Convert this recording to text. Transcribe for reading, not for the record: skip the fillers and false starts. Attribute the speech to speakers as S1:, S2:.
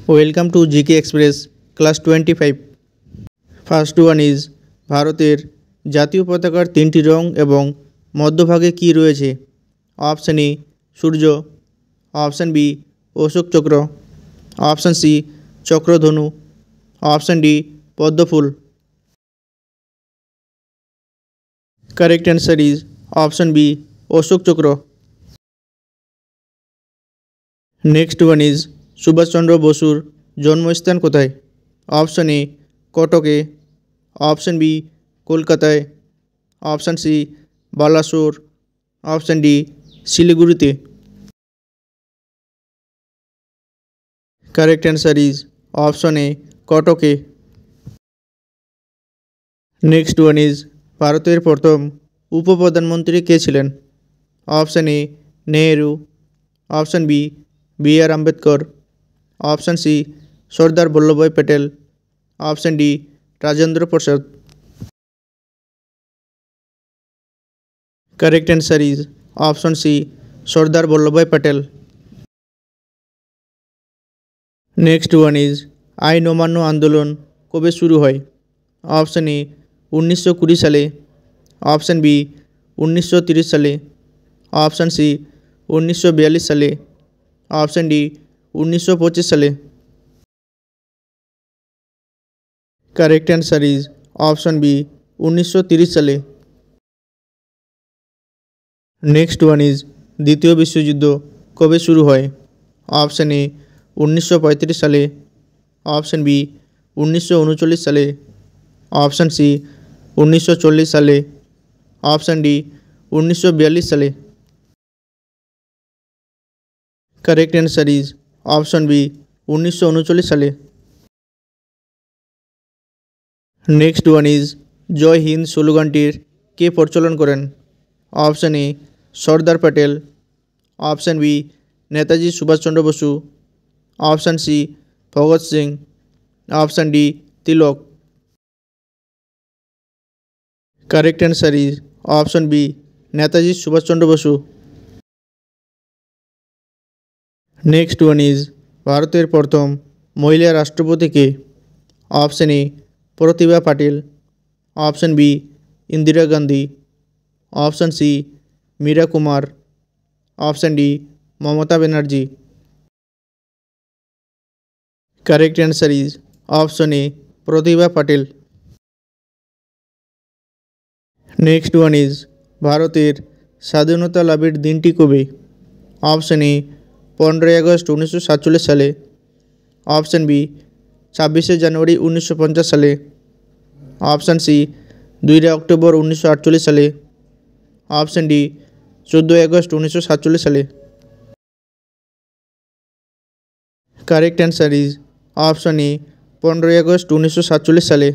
S1: Welcome to GK express class 25। First one is ভারতের জাতীয় পতাকার তিনটি রং এবং মধ্যভাগে কী রয়েছে? অপশান এ সূর্য, option B Ashok Chakra, option C চক্রধনু, অপশান ডি পদ্মফুল। Correct answer is option B Ashok Chakra. Next one is Subhas Chandra বসুর জন্মস্থান কোথায়? অপশান এ কটকে, অপশান বি কলকাতায়, option C Balasore, option D শিলিগুড়িতে। Correct answer is option A কটকে। নেক্সট ওয়ান ইজ ভারতের প্রথম উপপ্রধানমন্ত্রী কে ছিলেন? Option A Nehru, option B B R. Ambedkar, option C Sardar Vallabhbhai Patel, option D Rajendra Prasad. Correct answer is option C Sardar Vallabhbhai Patel. Next one is আইন অমান্য আন্দোলন কবে শুরু হয়? অপশান এ 1920 সালে, অপশান বি 1930 সালে, অপশান সি 1942 সালে, অপশান ডি 1925 সালে। Correct answer is option B 1930 সালে। নেক্সট ওয়ান ইজ দ্বিতীয় বিশ্বযুদ্ধ কবে শুরু হয়? অপশান এ 1935 সালে, অপশান বি 1939 সালে, অপশান সি 1940 সালে, অপশান ডি 1942 সালে। Correct answer is option B 1939 সালে। Next one is Jai Hind স্লোগানটির কে প্রচলন করেন? Option A Sardar Patel, option B Netaji Subhas Chandra Bose, option C Bhagat Singh, option D Tilak. Correct answer is option B Netaji Subhas Chandra Bose. Next one is ভারতের প্রথম মহিলা রাষ্ট্রপতি কে? Option A Pratibha Patil, option B Indira Gandhi, option C Meira Kumar, option D Mamata Banerjee. Correct answer is option A Pratibha Patil. Next one is ভারতের স্বাধীনতা লাভের দিনটি কবে? অপশান এ 15ই আগস্ট 1947 সালে, অপশান বি 26শে জানুয়ারি 1950 সালে, অপশান সি 2 অক্টোবর 1948 সালে, অপশান ডি 14ই আগস্ট 1947 সালে। Correct answer is option A 15ই আগস্ট 1947 সালে।